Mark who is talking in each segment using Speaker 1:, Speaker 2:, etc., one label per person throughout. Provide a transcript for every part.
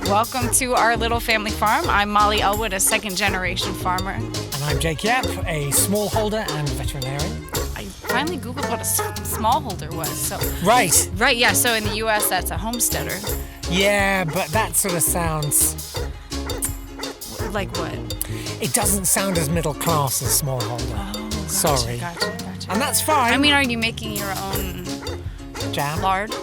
Speaker 1: Welcome to our little family farm. I'm Molly Elwood, a second-generation farmer.
Speaker 2: And I'm Jake Yap, a smallholder and veterinarian.
Speaker 1: I finally Googled what a smallholder was. So
Speaker 2: Right.
Speaker 1: Right, yeah. So in the U.S., that's a homesteader.
Speaker 2: Yeah, but that sort of sounds...
Speaker 1: Like what?
Speaker 2: It doesn't sound as middle class as smallholder.
Speaker 1: Oh, gotcha,
Speaker 2: Sorry.
Speaker 1: Gotcha.
Speaker 2: And that's fine.
Speaker 1: I mean, are you making your own
Speaker 2: jam?
Speaker 1: lard?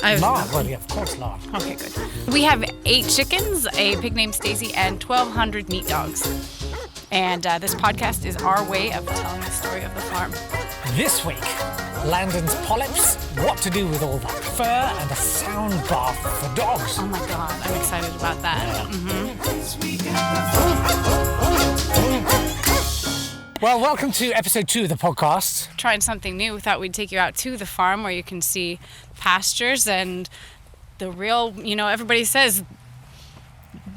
Speaker 2: Lard? Well, yeah, of course, lard.
Speaker 1: Okay, good. We have 8 chickens, a pig named Stacy, and 1,200 meat dogs. And this podcast is our way of telling the story of the farm.
Speaker 2: This week, Landon's polyps, what to do with all that fur, and a sound bath for dogs.
Speaker 1: Oh my God, I'm excited about that.
Speaker 2: Well, welcome to episode 2 of the podcast.
Speaker 1: Trying something new. We thought we'd take you out to the farm where you can see pastures and the real, everybody says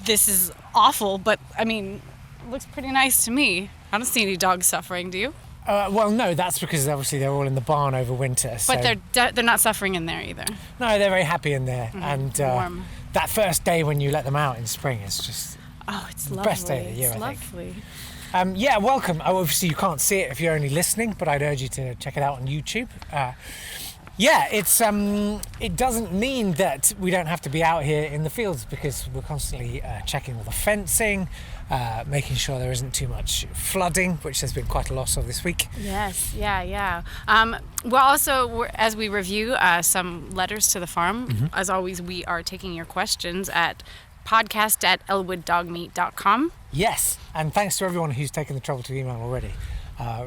Speaker 1: this is awful, but I mean, it looks pretty nice to me. I don't see any dogs suffering, do you?
Speaker 2: Well, no, that's because obviously they're all in the barn over winter.
Speaker 1: But they're not suffering in there either.
Speaker 2: No, they're very happy in there. And
Speaker 1: warm.
Speaker 2: That first day when you let them out in spring is just
Speaker 1: It's lovely.
Speaker 2: best day of the year,
Speaker 1: It's
Speaker 2: I think.
Speaker 1: lovely.
Speaker 2: Yeah, welcome. Obviously, you can't see it if you're only listening, but I'd urge you to check it out on YouTube. It doesn't mean that we don't have to be out here in the fields because we're constantly checking all the fencing, making sure there isn't too much flooding, which there's been quite a lot of this week.
Speaker 1: Yes, yeah. Well, also, as we review some letters to the farm, as always, we are taking your questions at podcast@elwooddogmeat.com.
Speaker 2: Yes, and thanks to everyone who's taken the trouble to email already.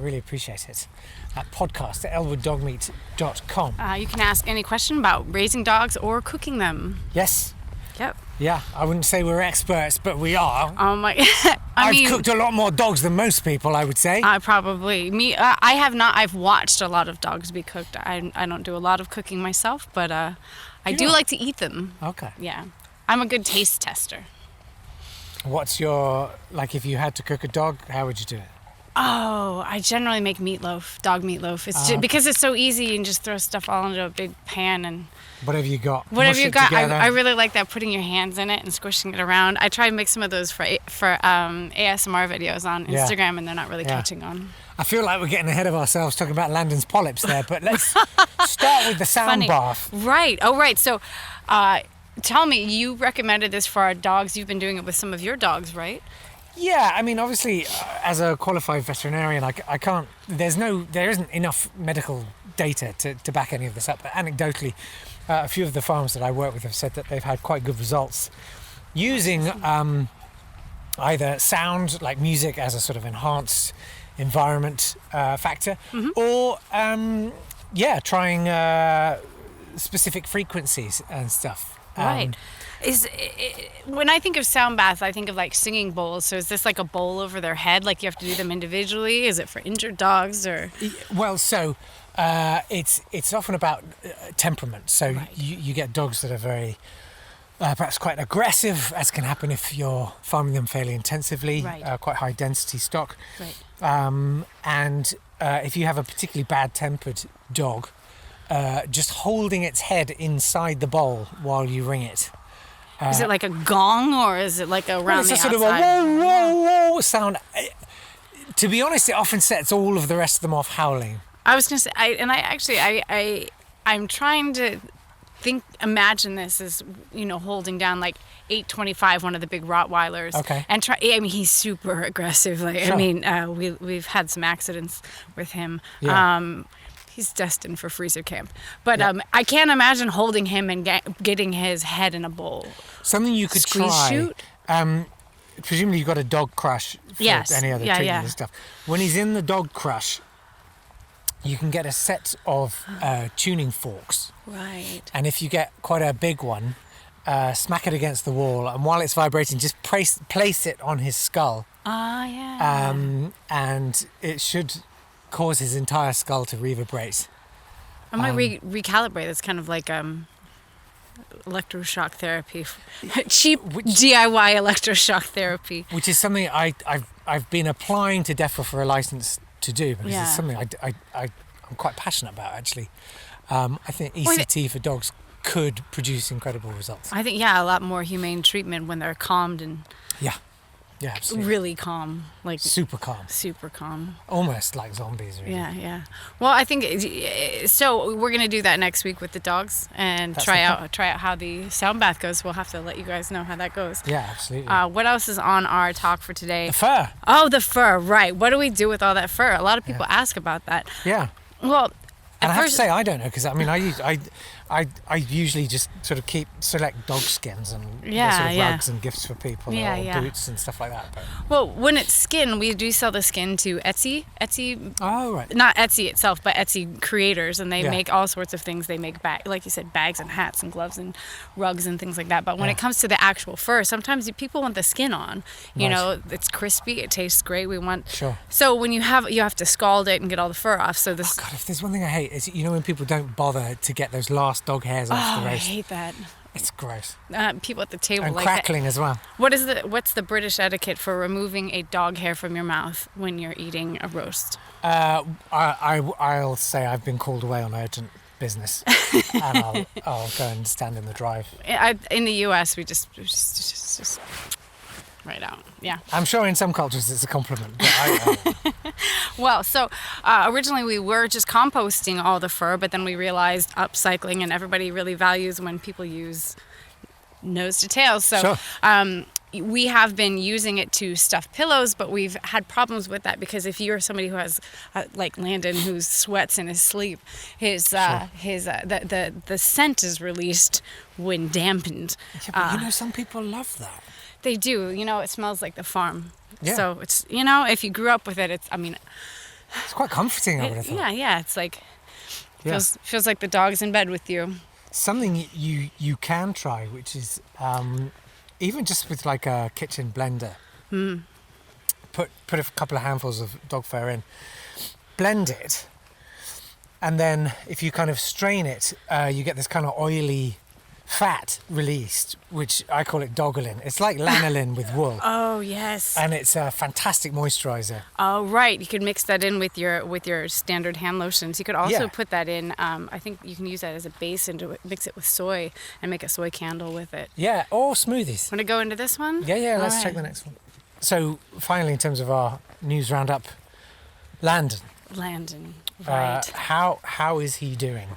Speaker 2: Really appreciate it. At podcast@elwooddogmeat.com.
Speaker 1: You can ask any question about raising dogs or cooking them.
Speaker 2: Yes.
Speaker 1: Yep.
Speaker 2: Yeah, I wouldn't say we're experts, but we are.
Speaker 1: Oh my!
Speaker 2: I've cooked a lot more dogs than most people, I would say.
Speaker 1: Probably me. I have not. I've watched a lot of dogs be cooked. I don't do a lot of cooking myself, but I do like to eat them.
Speaker 2: Okay.
Speaker 1: Yeah, I'm a good taste tester.
Speaker 2: What's your, if you had to cook a dog, how would you do it?
Speaker 1: Oh, I generally make meatloaf, dog meatloaf. It's just, because it's so easy. You can just throw stuff all into a big pan and
Speaker 2: Whatever you got.
Speaker 1: whatever
Speaker 2: Mush
Speaker 1: you
Speaker 2: it
Speaker 1: got.
Speaker 2: together.
Speaker 1: I really like that, putting your hands in it and squishing it around. I try to make some of those for ASMR videos on Instagram, and they're not really catching on.
Speaker 2: I feel like we're getting ahead of ourselves talking about Landon's polyps there, but let's start with the sound bath.
Speaker 1: Right. Oh, right. So, tell me, you recommended this for our dogs. You've been doing it with some of your dogs, right?
Speaker 2: Yeah, I mean, obviously, as a qualified veterinarian, I can't. There isn't enough medical data to back any of this up. But anecdotally, a few of the farms that I work with have said that they've had quite good results using either sound, like music, as a sort of enhanced environment factor, or trying specific frequencies and stuff.
Speaker 1: Right. When I think of sound bath, I think of like singing bowls. So is this like a bowl over their head? Like you have to do them individually? Is it for injured dogs or?
Speaker 2: Well, so it's often about temperament. So you get dogs that are very perhaps quite aggressive, as can happen if you're farming them fairly intensively. Quite high density stock.
Speaker 1: Right.
Speaker 2: And if you have a particularly bad-tempered dog, just holding its head inside the bowl while you ring it.
Speaker 1: Is it like a gong or is it like around the outside?
Speaker 2: It's a sort of a whoa, whoa, whoa sound. To be honest, it often sets all of the rest of them off howling.
Speaker 1: I was going to say, I'm trying to imagine this as, holding down like 825, one of the big Rottweilers.
Speaker 2: Okay.
Speaker 1: And he's super aggressive. Sure. We've had some accidents with him.
Speaker 2: Yeah.
Speaker 1: He's destined for freezer camp. But I can't imagine holding him and getting his head in a bowl.
Speaker 2: Something you could
Speaker 1: Squeeze
Speaker 2: try.
Speaker 1: shoot?
Speaker 2: Presumably you've got a dog crush for any other treatment and stuff. When he's in the dog crush, you can get a set of tuning forks.
Speaker 1: Right.
Speaker 2: And if you get quite a big one, smack it against the wall, and while it's vibrating, just place it on his skull.
Speaker 1: Yeah.
Speaker 2: And it should cause his entire skull to reverberate.
Speaker 1: I might recalibrate. It's kind of like electroshock therapy, cheap DIY electroshock therapy.
Speaker 2: Which is something I've been applying to DEFRA for a license to do, because it's something I'm quite passionate about, actually. I think ECT for dogs could produce incredible results.
Speaker 1: I think, yeah, a lot more humane treatment when they're calmed and
Speaker 2: Yeah, yeah, absolutely.
Speaker 1: really calm, like
Speaker 2: Super calm,
Speaker 1: super calm.
Speaker 2: almost like zombies. Really.
Speaker 1: Yeah, yeah. Well, I think so. We're gonna do that next week with the dogs and
Speaker 2: That's
Speaker 1: try
Speaker 2: the
Speaker 1: out how the sound bath goes. We'll have to let you guys know how that goes.
Speaker 2: Yeah, absolutely.
Speaker 1: What else is on our talk for today?
Speaker 2: The fur.
Speaker 1: Oh, the fur. Right. What do we do with all that fur? A lot of people ask about that.
Speaker 2: Yeah.
Speaker 1: Well,
Speaker 2: And I
Speaker 1: at
Speaker 2: have to
Speaker 1: first,
Speaker 2: say, I don't know, because I mean, I usually just sort of select dog skins and
Speaker 1: Yeah,
Speaker 2: sort of
Speaker 1: yeah.
Speaker 2: rugs and gifts for people,
Speaker 1: Yeah,
Speaker 2: or
Speaker 1: yeah.
Speaker 2: boots and stuff like that. But,
Speaker 1: well, when it's skin, we do sell the skin to Etsy.
Speaker 2: oh, right.
Speaker 1: Not Etsy itself, but Etsy creators, and they
Speaker 2: Yeah.
Speaker 1: make all sorts of things. They make like you said, bags and hats and gloves and rugs and things like that. But when
Speaker 2: Yeah.
Speaker 1: it comes to the actual fur, sometimes people want the skin on. You
Speaker 2: Right.
Speaker 1: know, it's crispy, it tastes great. We want.
Speaker 2: Sure.
Speaker 1: So when you have to scald it and get all the fur off. So this.
Speaker 2: God, if there's one thing I hate, is when people don't bother to get those last dog hairs off the
Speaker 1: I
Speaker 2: roast.
Speaker 1: hate that.
Speaker 2: It's gross.
Speaker 1: People at the table
Speaker 2: And
Speaker 1: like that.
Speaker 2: crackling as well.
Speaker 1: What's the British etiquette for removing a dog hair from your mouth when you're eating a roast?
Speaker 2: I'll say I've been called away on urgent business, and I'll go and stand in the drive.
Speaker 1: In the U.S., we just right out. Yeah.
Speaker 2: I'm sure in some cultures it's a compliment, but I
Speaker 1: Well, so originally we were just composting all the fur, but then we realized upcycling, and everybody really values when people use nose to tail. So
Speaker 2: Sure.
Speaker 1: we have been using it to stuff pillows, but we've had problems with that because if you're somebody who has like Landon, who sweats in his sleep, the scent is released when dampened.
Speaker 2: yeah, but some people love that.
Speaker 1: They do. It smells like the farm.
Speaker 2: Yeah.
Speaker 1: So it's if you grew up with it, it's
Speaker 2: It's quite comforting, I would have thought.
Speaker 1: yeah. It's like
Speaker 2: Yeah.
Speaker 1: feels like the dog's in bed with you.
Speaker 2: Something you can try, which is even just with like a kitchen blender. Put a couple of handfuls of dog fur in, blend it, and then if you kind of strain it, you get this kind of oily fat released, which I call it dogolin. It's like lanolin with wool,
Speaker 1: Oh yes.
Speaker 2: and it's a fantastic moisturizer.
Speaker 1: Oh right. You could mix that in with your standard hand lotions. You could also
Speaker 2: Yeah.
Speaker 1: put that in. I think you can use that as a base and mix it with soy and make a soy candle with it.
Speaker 2: Yeah, or smoothies.
Speaker 1: Want to go into this one?
Speaker 2: Yeah, let's
Speaker 1: All
Speaker 2: check
Speaker 1: right.
Speaker 2: the next one. So finally, in terms of our news roundup, Landon.
Speaker 1: Landon. Right.
Speaker 2: How is he doing?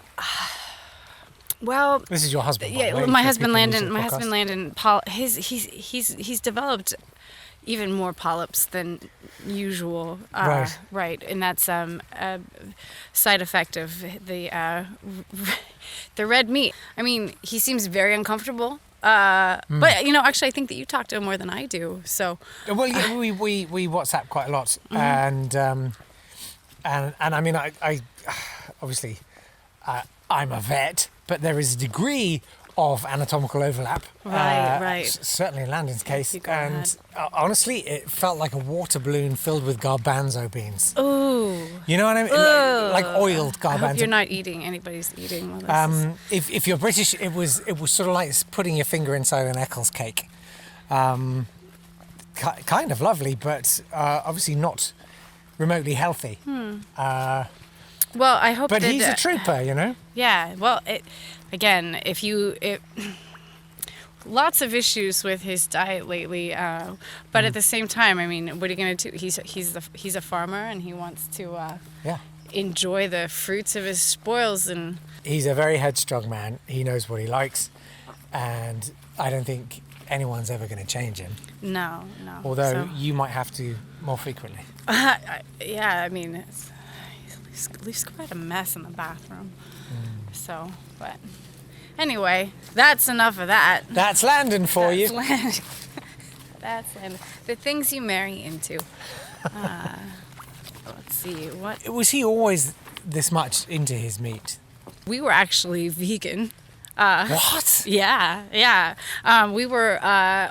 Speaker 1: Well.
Speaker 2: This is your husband. by the
Speaker 1: Yeah,
Speaker 2: way,
Speaker 1: my
Speaker 2: for
Speaker 1: husband
Speaker 2: people
Speaker 1: Landon.
Speaker 2: using
Speaker 1: My
Speaker 2: the podcast.
Speaker 1: husband Landon. Paul. He's developed even more polyps than usual.
Speaker 2: Right.
Speaker 1: Right, and that's a side effect of the red meat. I mean, he seems very uncomfortable. But actually, I think that you talk to him more than I do. So.
Speaker 2: Well, yeah, we WhatsApp quite a lot, and I mean, I obviously I'm a vet, but there is a degree of anatomical overlap.
Speaker 1: Right.
Speaker 2: Certainly in Landon's case,
Speaker 1: You go
Speaker 2: and honestly, it felt like a water balloon filled with garbanzo beans.
Speaker 1: Ooh.
Speaker 2: You know what I mean? Like oiled
Speaker 1: I hope
Speaker 2: garbanzo.
Speaker 1: you're not eating. Anybody's eating. While this is...
Speaker 2: If you're British, it was sort of like putting your finger inside an Eccles cake. Kind of lovely, but obviously not remotely healthy.
Speaker 1: Well, I hope
Speaker 2: But
Speaker 1: that...
Speaker 2: he's a trooper,
Speaker 1: Yeah, well, lots of issues with his diet lately, but at the same time, I mean, what are you going to do? He's a farmer, and he wants to
Speaker 2: Yeah.
Speaker 1: enjoy the fruits of his spoils, and
Speaker 2: He's a very headstrong man. He knows what he likes, and I don't think anyone's ever going to change him.
Speaker 1: no.
Speaker 2: Although
Speaker 1: So,
Speaker 2: you might have to more frequently.
Speaker 1: yeah, I mean, he leaves quite a mess in the bathroom. So, but anyway, that's enough of that.
Speaker 2: That's Landon for you.
Speaker 1: That's Landon. The things you marry into. Let's see, what?
Speaker 2: Was he always this much into his meat?
Speaker 1: We were actually vegan.
Speaker 2: What?
Speaker 1: Yeah. We were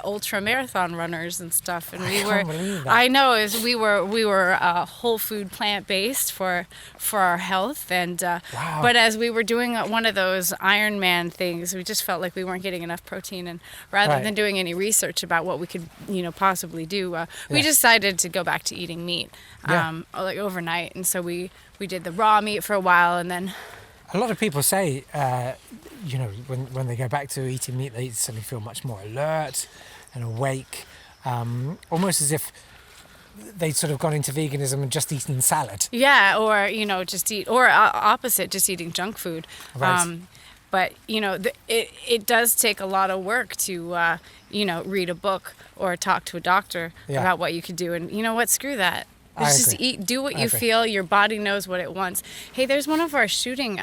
Speaker 1: ultra marathon runners and stuff, and we
Speaker 2: I
Speaker 1: were.
Speaker 2: can't believe that.
Speaker 1: I know, we were whole food, plant based for our health, and
Speaker 2: Wow.
Speaker 1: but as we were doing one of those Ironman things, we just felt like we weren't getting enough protein, and rather
Speaker 2: Right.
Speaker 1: than doing any research about what we could possibly do, we
Speaker 2: Yeah.
Speaker 1: decided to go back to eating meat,
Speaker 2: Yeah.
Speaker 1: like overnight, and so we did the raw meat for a while, and then.
Speaker 2: A lot of people say when they go back to eating meat, they suddenly feel much more alert and awake, almost as if they'd sort of gone into veganism and just eaten salad.
Speaker 1: Yeah, or just eat, or opposite, just eating junk food.
Speaker 2: Right.
Speaker 1: But it does take a lot of work to read a book or talk to a doctor about what you could do. And you know what? Screw that.
Speaker 2: I
Speaker 1: Just
Speaker 2: agree.
Speaker 1: eat, do what
Speaker 2: I
Speaker 1: you
Speaker 2: agree.
Speaker 1: feel. Your body knows what it wants. Hey, there's one of our shooting.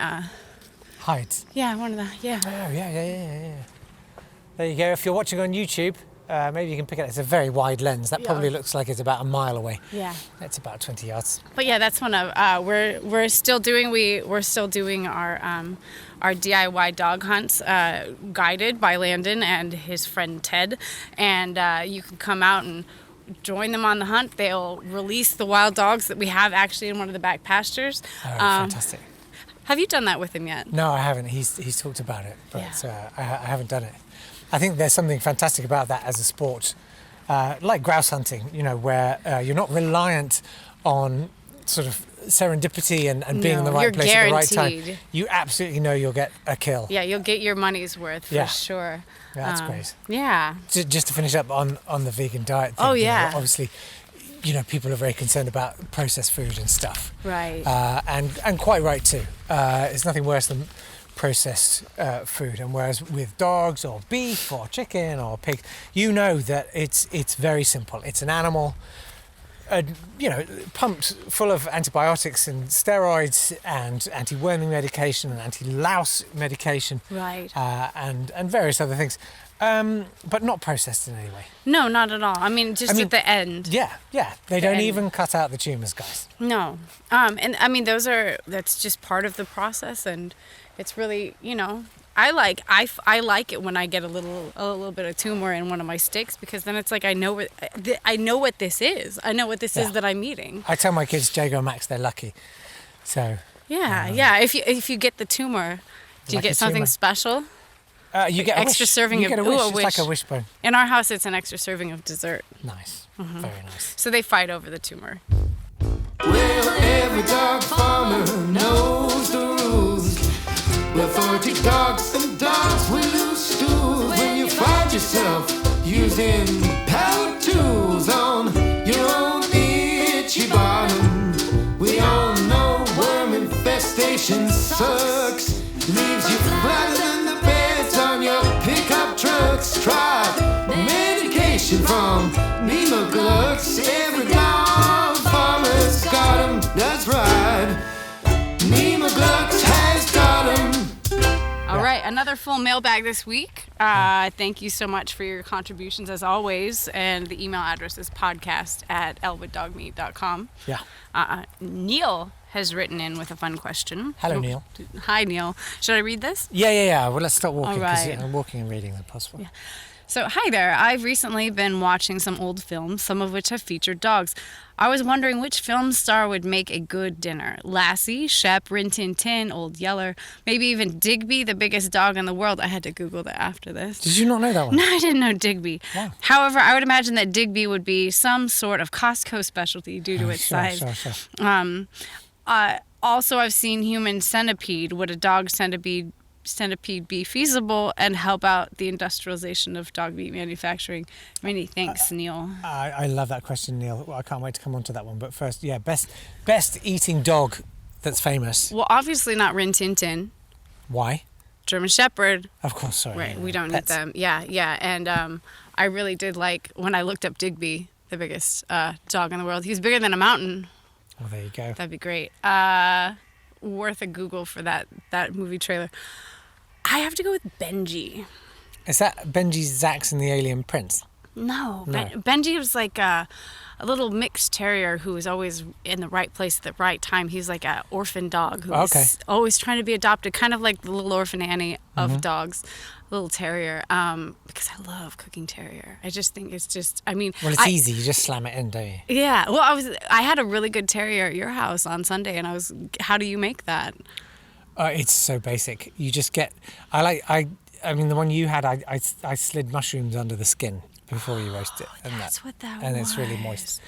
Speaker 2: Hides.
Speaker 1: Yeah, one of the
Speaker 2: Oh, yeah. There you go. If you're watching on YouTube, maybe you can pick it up. It's a very wide lens. That probably looks like it's about a mile away.
Speaker 1: Yeah.
Speaker 2: It's about 20 yards.
Speaker 1: But yeah, that's one of we're still doing our DIY dog hunts guided by Landon and his friend Ted, and you can come out and join them on the hunt. They'll release the wild dogs that we have actually in one of the back pastures.
Speaker 2: Oh, fantastic.
Speaker 1: Have you done that with him yet?
Speaker 2: No, I haven't. He's talked about it, but I haven't done it. I think there's something fantastic about that as a sport, like grouse hunting, where you're not reliant on sort of serendipity and being in the right
Speaker 1: you're
Speaker 2: place at the right
Speaker 1: guaranteed.
Speaker 2: time. You absolutely know you'll get a kill.
Speaker 1: Yeah, you'll get your money's worth for sure.
Speaker 2: Yeah, that's great.
Speaker 1: Yeah.
Speaker 2: Just to finish up on the vegan diet thing,
Speaker 1: Oh, yeah.
Speaker 2: obviously, people are very concerned about processed food and stuff.
Speaker 1: Right.
Speaker 2: And quite right too. It's nothing worse than processed food. And whereas with dogs or beef or chicken or pig, that it's very simple. It's an animal, pumped full of antibiotics and steroids and anti-worming medication and anti-louse medication.
Speaker 1: Right.
Speaker 2: And various other things. But not processed in any way.
Speaker 1: No, not at all. I mean, at the end.
Speaker 2: Yeah. They don't
Speaker 1: end.
Speaker 2: even cut out the tumours, guys.
Speaker 1: No. And I mean, that's just part of the process, and it's really, I like it when I get a little bit of tumor in one of my steaks, because then it's like I know what this is. I know what this is that I'm eating.
Speaker 2: I tell my kids, Jago Max, they're lucky. So
Speaker 1: Yeah. If you get the tumor, do you
Speaker 2: Lucky
Speaker 1: get something
Speaker 2: tumor.
Speaker 1: special?
Speaker 2: you get
Speaker 1: extra
Speaker 2: a wish.
Speaker 1: serving
Speaker 2: you
Speaker 1: of
Speaker 2: get a wish.
Speaker 1: a
Speaker 2: It's
Speaker 1: wish.
Speaker 2: like a wishbone.
Speaker 1: In our house, it's an extra serving of dessert.
Speaker 2: Nice, very nice.
Speaker 1: So they fight over the tumor.
Speaker 3: Well, every dog farmer knows the rules. With authority dogs and dogs will lose stools. When you find yourself using power tools on your own itchy bottom, we all know worm infestation sucks. Leaves you flatter than the beds on your pickup trucks. Try medication from Nemoglucks. Every dog farmer's got 'em, that's right. Nemoglucks has got 'em.
Speaker 1: All right, another full mailbag this week. Thank you so much for your contributions as always. And the email address is podcast@elwooddogmeat.com.
Speaker 2: Yeah.
Speaker 1: Neil has written in with a fun question.
Speaker 2: Hello, Neil.
Speaker 1: Hi, Neil. Should I read this?
Speaker 2: Yeah. Well, let's stop walking,
Speaker 1: All
Speaker 2: because
Speaker 1: right.
Speaker 2: walking and reading are possible.
Speaker 1: Yeah. So, hi there. I've recently been watching some old films, some of which have featured dogs. I was wondering which film star would make a good dinner. Lassie, Shep, Rin Tin Tin, Old Yeller, maybe even Digby, the biggest dog in the world. I had to Google that after this.
Speaker 2: Did you not know that one?
Speaker 1: No, I didn't know Digby.
Speaker 2: Wow.
Speaker 1: However, I would imagine that Digby would be some sort of Costco specialty due to its size.
Speaker 2: Sure.
Speaker 1: Also, I've seen Human Centipede. Would a dog centipede be feasible and help out the industrialization of dog meat manufacturing? Many thanks, Neil.
Speaker 2: I love that question, Neil. Well, I can't wait to come on to that one. But first, best eating dog that's famous.
Speaker 1: Well, obviously not Rin Tin Tin.
Speaker 2: Why?
Speaker 1: German Shepherd.
Speaker 2: Of course, sorry.
Speaker 1: Right,
Speaker 2: yeah,
Speaker 1: we don't
Speaker 2: pets.
Speaker 1: eat them. Yeah. And I really did like when I looked up Digby, the biggest dog in the world. He's bigger than a mountain.
Speaker 2: Well, there you go.
Speaker 1: That'd be great. Worth a Google for that movie trailer. I have to go with Benji.
Speaker 2: Is that Benji, Zax, and the Alien Prince?
Speaker 1: No.
Speaker 2: No.
Speaker 1: Benji was like a little mixed terrier who was always in the right place at the right time. He's like an orphan dog who was always trying to be adopted, kind of like the little orphan Annie of dogs, little terrier. Because I love cooking terrier. I just think it's just,
Speaker 2: Well, it's easy. You just slam it in, don't you?
Speaker 1: Yeah. Well, I had a really good terrier at your house on Sunday, and how do you make that?
Speaker 2: It's so basic. You just get. I mean, the one you had, I slid mushrooms under the skin before you roast it, and
Speaker 1: That's what that
Speaker 2: and
Speaker 1: was.
Speaker 2: it's really moist.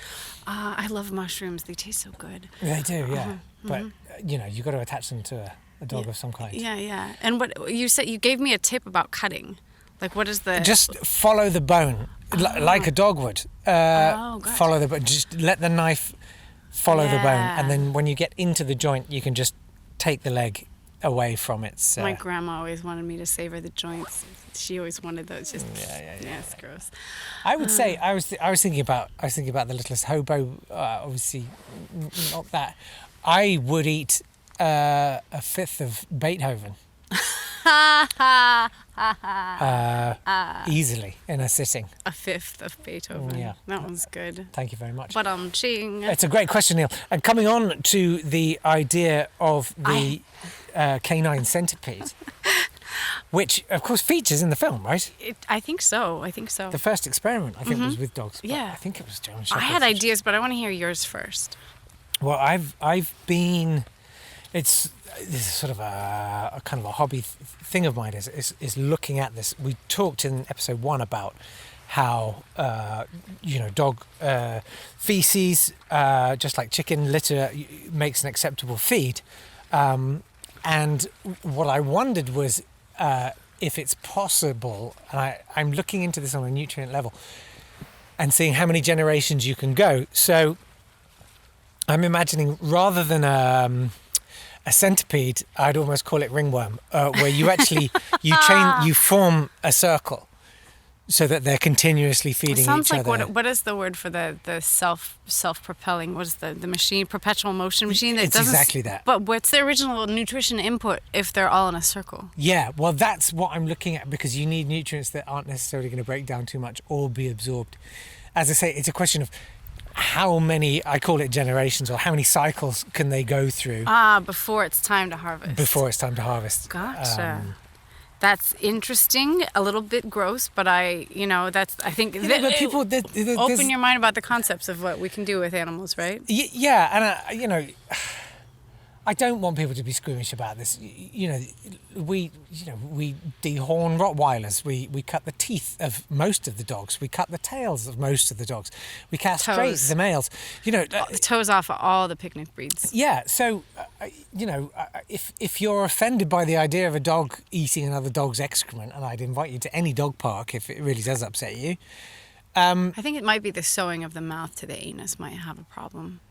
Speaker 1: I love mushrooms. They taste so good.
Speaker 2: They do, yeah. But you got to attach them to a dog of some kind.
Speaker 1: Yeah. And what you said, you gave me a tip about cutting. Like, what is the...
Speaker 2: Just follow the bone, like a dog would.
Speaker 1: Gotcha.
Speaker 2: Follow the bone. Just let the knife follow the bone, and then when you get into the joint, you can just take the leg away from its...
Speaker 1: My grandma always wanted me to savor the joints. She always wanted those. Just it's gross.
Speaker 2: I would say I was thinking about the Littlest Hobo. Obviously, not that. I would eat a fifth of Beethoven. Easily in a sitting.
Speaker 1: A fifth of Beethoven.
Speaker 2: Yeah.
Speaker 1: That one's good.
Speaker 2: Thank you very much.
Speaker 1: But ching.
Speaker 2: It's a great question, Neil. And coming on to the idea of the canine centipede, which of course features in the film, right?
Speaker 1: I think so.
Speaker 2: The first experiment, I think, was with dogs. But
Speaker 1: Yeah.
Speaker 2: I think it was German
Speaker 1: I
Speaker 2: Shepherds.
Speaker 1: had ideas, but I want to hear yours first.
Speaker 2: Well, I've been. This is sort of a kind of a hobby thing of mine is looking at this. We talked in episode 1 about how dog feces, just like chicken litter, makes an acceptable feed, and what I wondered was if it's possible, and I'm looking into this on a nutrient level and seeing how many generations you can go. So I'm imagining rather than a centipede, I'd almost call it ringworm, where you actually you form a circle so that they're continuously feeding
Speaker 1: Sounds
Speaker 2: each
Speaker 1: like
Speaker 2: other.
Speaker 1: what is the word for the self-propelling? What is the machine? Perpetual motion machine?
Speaker 2: It's exactly that.
Speaker 1: But what's the original nutrition input if they're all in a circle?
Speaker 2: Yeah, well, that's what I'm looking at, because you need nutrients that aren't necessarily going to break down too much or be absorbed. As I say, it's a question of how many, I call it generations, or how many cycles can they go through
Speaker 1: Before it's time to harvest.
Speaker 2: before it's time to harvest.
Speaker 1: Gotcha. That's interesting. A little bit gross, but I think
Speaker 2: But people,
Speaker 1: open your mind about the concepts of what we can do with animals, right?
Speaker 2: Yeah, and I don't want people to be squeamish about this. We dehorn Rottweilers. We cut the teeth of most of the dogs. We cut the tails of most of the dogs. We castrate
Speaker 1: Toes.
Speaker 2: the males.
Speaker 1: The toes off of all the picnic breeds.
Speaker 2: Yeah. So, if you're offended by the idea of a dog eating another dog's excrement, and I'd invite you to any dog park if it really does upset you.
Speaker 1: I think it might be the sewing of the mouth to the anus might have a problem.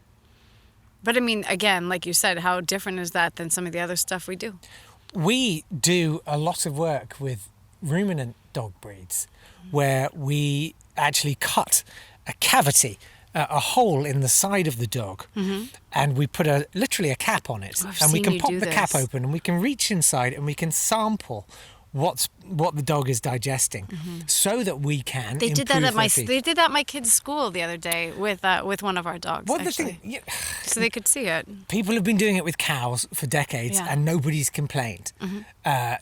Speaker 1: But I mean, again, like you said, how different is that than some of the other stuff we do?
Speaker 2: We do a lot of work with ruminant dog breeds where we actually cut a cavity, a hole in the side of the dog, and we put literally a cap on it,
Speaker 1: I've
Speaker 2: and we
Speaker 1: seen
Speaker 2: can
Speaker 1: you
Speaker 2: pop
Speaker 1: do
Speaker 2: the cap
Speaker 1: this.
Speaker 2: open and we can reach inside and we can sample what the dog is digesting, so that we can.
Speaker 1: They did that
Speaker 2: improve
Speaker 1: at my
Speaker 2: their feed.
Speaker 1: they did that at my kids' school the other day with one of our dogs.
Speaker 2: Well, the
Speaker 1: actually.
Speaker 2: thing,
Speaker 1: So they could see it.
Speaker 2: people have been doing it with cows for decades,
Speaker 1: Yeah.
Speaker 2: and nobody's complained.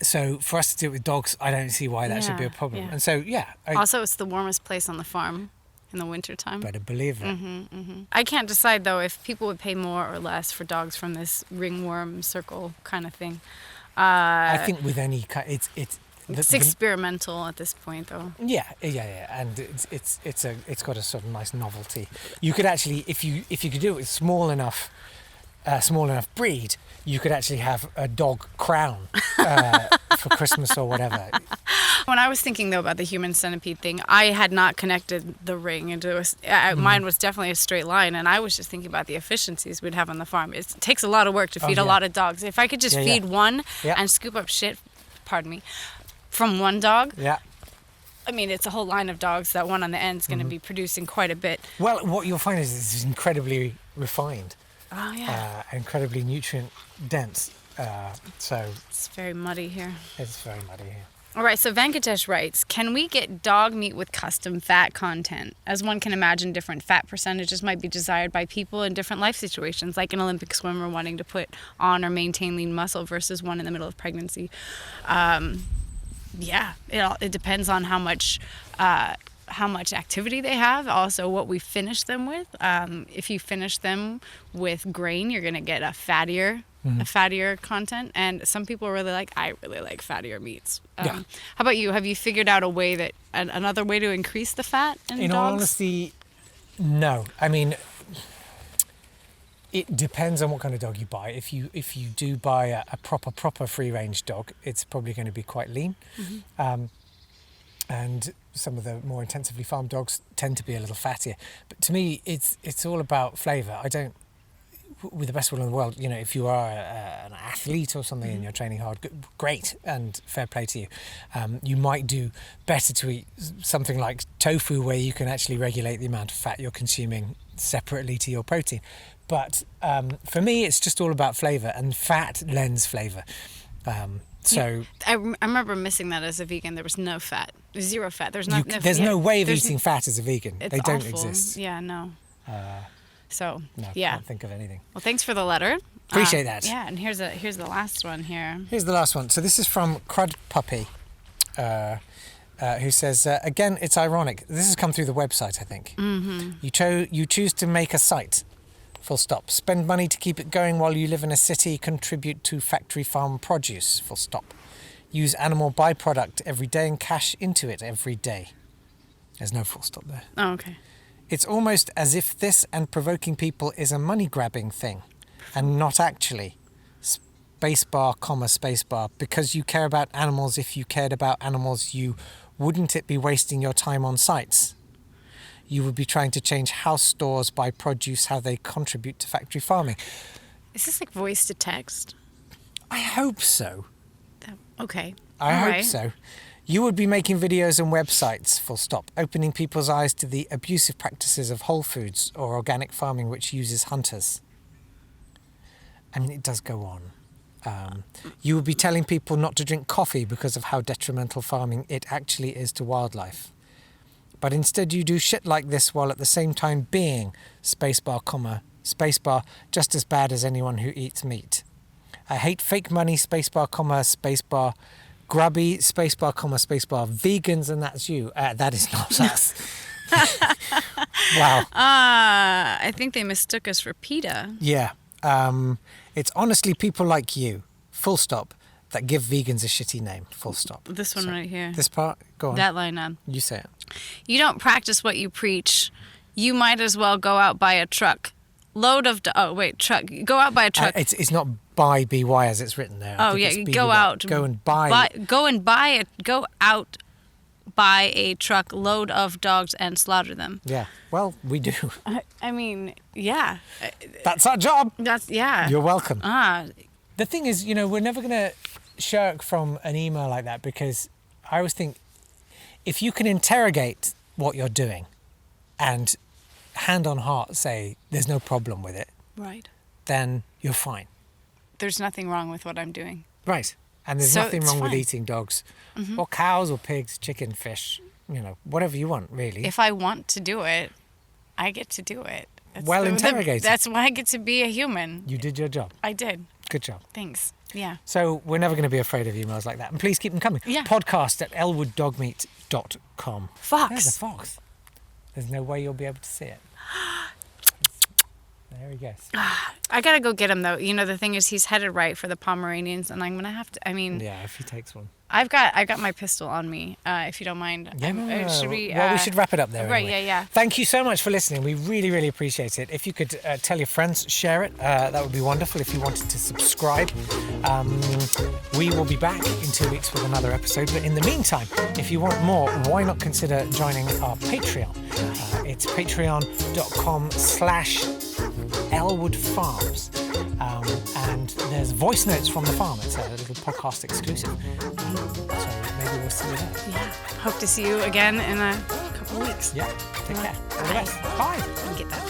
Speaker 2: So for us to do it with dogs, I don't see why that should be a
Speaker 1: Yeah,
Speaker 2: problem.
Speaker 1: yeah.
Speaker 2: And so, I
Speaker 1: Also, it's the warmest place on the farm in the wintertime.
Speaker 2: better believe it.
Speaker 1: I can't decide though if people would pay more or less for dogs from this ringworm circle kind of thing.
Speaker 2: I think with any it's
Speaker 1: It's experimental at this point though.
Speaker 2: yeah, and it's got a sort of nice novelty. You could actually, if you could do it with small enough breed, you could actually have a dog crown for Christmas or whatever.
Speaker 1: When I was thinking though about the human centipede thing, I had not connected the ring into mine was definitely a straight line, and I was just thinking about the efficiencies we'd have on the farm. It takes a lot of work to feed a
Speaker 2: yeah.
Speaker 1: lot of dogs. If I could just
Speaker 2: Yeah,
Speaker 1: feed one
Speaker 2: Yeah.
Speaker 1: and scoop up shit, pardon me, from one dog,
Speaker 2: Yeah.
Speaker 1: I mean, it's a whole line of dogs. That one on the end is going to be producing quite a bit.
Speaker 2: Well, what you'll find is it's incredibly refined,
Speaker 1: Oh yeah,
Speaker 2: incredibly nutrient dense. So
Speaker 1: it's very muddy here.
Speaker 2: it's very muddy here.
Speaker 1: All right, so Venkatesh writes, can we get dog meat with custom fat content? As one can imagine, different fat percentages might be desired by people in different life situations, like an Olympic swimmer wanting to put on or maintain lean muscle versus one in the middle of pregnancy. Yeah, it depends on how much activity they have, also what we finish them with. If you finish them with grain, you're going to get a fattier content, and some people I really like fattier meats.
Speaker 2: Yeah.
Speaker 1: How about you? Have you figured out a way that another way to increase the fat in
Speaker 2: In
Speaker 1: dogs?
Speaker 2: all honesty, no. I mean, It depends on what kind of dog you buy. If you do buy a proper free range dog, it's probably going to be quite lean. And some of the more intensively farmed dogs tend to be a little fattier. But to me, it's all about flavour. I don't, with the best will in the world, if you are an athlete or something and you're training hard, great, and fair play to you. You might do better to eat something like tofu, where you can actually regulate the amount of fat you're consuming separately to your protein. But for me, it's just all about flavour, and fat lends flavour. So
Speaker 1: I remember missing that as a vegan. There was no fat, zero fat. There's
Speaker 2: no way of eating fat as a vegan.
Speaker 1: It's
Speaker 2: They don't
Speaker 1: awful.
Speaker 2: exist.
Speaker 1: Yeah, no. So
Speaker 2: No,
Speaker 1: yeah.
Speaker 2: can't think of anything.
Speaker 1: Well, thanks for the letter.
Speaker 2: Appreciate that.
Speaker 1: Yeah, and here's the last one here.
Speaker 2: Here's the last one. So this is from Crud Puppy, who says, again, it's ironic. This has come through the website, I think. You choose to make a site, full stop. Spend money to keep it going while you live in a city. Contribute to factory farm produce, full stop. Use animal byproduct every day and cash into it every day. There's no full stop there.
Speaker 1: Oh, okay.
Speaker 2: It's almost as if this and provoking people is a money-grabbing thing, and not actually. Spacebar, spacebar. Because you care about animals. If you cared about animals, wouldn't it be wasting your time on sites? You would be trying to change how stores buy produce, how they contribute to factory farming.
Speaker 1: Is this like voice to text?
Speaker 2: I hope so.
Speaker 1: Okay.
Speaker 2: I
Speaker 1: All
Speaker 2: hope
Speaker 1: right.
Speaker 2: so. You would be making videos and websites, full stop, opening people's eyes to the abusive practices of Whole Foods or organic farming, which uses hunters. I mean, it does go on. You would be telling people not to drink coffee because of how detrimental farming it actually is to wildlife. But instead you do shit like this while at the same time being spacebar, just as bad as anyone who eats meat. I hate fake money, spacebar, grubby, spacebar, vegans, and that's you. That is not us. Wow.
Speaker 1: I think they mistook us for PETA.
Speaker 2: Yeah. It's honestly people like you, full stop, that give vegans a shitty name, full stop.
Speaker 1: This one right here.
Speaker 2: This part, go on.
Speaker 1: That line on.
Speaker 2: You say it.
Speaker 1: You don't practice what you preach. You might as well go out buy a truck. Go out buy a truck.
Speaker 2: It's not buy BY as it's written there. I
Speaker 1: Oh
Speaker 2: think
Speaker 1: yeah,
Speaker 2: it's
Speaker 1: you
Speaker 2: BY.
Speaker 1: go out.
Speaker 2: Go and buy.
Speaker 1: Go out buy a truck load of dogs and slaughter them.
Speaker 2: Yeah. Well, we do.
Speaker 1: I mean, yeah.
Speaker 2: That's our job.
Speaker 1: Yeah.
Speaker 2: You're welcome.
Speaker 1: Ah,
Speaker 2: The thing is, we're never going to shirk from an email like that, because I always think if you can interrogate what you're doing and hand on heart say there's no problem with it,
Speaker 1: right.
Speaker 2: then you're fine.
Speaker 1: There's nothing wrong with what I'm doing.
Speaker 2: Right. And there's
Speaker 1: So
Speaker 2: nothing
Speaker 1: it's
Speaker 2: wrong with
Speaker 1: fine.
Speaker 2: eating dogs or cows or pigs, chicken, fish, whatever you want, really.
Speaker 1: If I want to do it, I get to do it.
Speaker 2: Well interrogated.
Speaker 1: That's why I get to be a human.
Speaker 2: You did your job.
Speaker 1: I did.
Speaker 2: Good job.
Speaker 1: Thanks. Yeah.
Speaker 2: So we're never going to be afraid of emails like that. And please keep them coming.
Speaker 1: Yeah.
Speaker 2: Podcast@elwooddogmeat.com.
Speaker 1: Fox.
Speaker 2: There's a fox. There's no way you'll be able to see it. There he goes.
Speaker 1: I gotta go get him though. The thing is, he's headed right for the Pomeranians, and I'm gonna have to. I mean,
Speaker 2: Yeah, if he takes one.
Speaker 1: I've got my pistol on me. If you don't mind.
Speaker 2: Yeah, no.
Speaker 1: Should we?
Speaker 2: Well, we should wrap it up there.
Speaker 1: Right.
Speaker 2: Anyway.
Speaker 1: Yeah.
Speaker 2: Thank you so much for listening. We really, really appreciate it. If you could tell your friends, share it, that would be wonderful. If you wanted to subscribe, we will be back in 2 weeks with another episode. But in the meantime, if you want more, why not consider joining our Patreon? It's patreon.com/Elwood Farms. And there's voice notes from the farm. It's a little podcast exclusive. So maybe we'll see you there.
Speaker 1: Yeah. Hope to see you again in a couple of weeks.
Speaker 2: Yeah. Take care. All the best. Bye.
Speaker 1: Get that.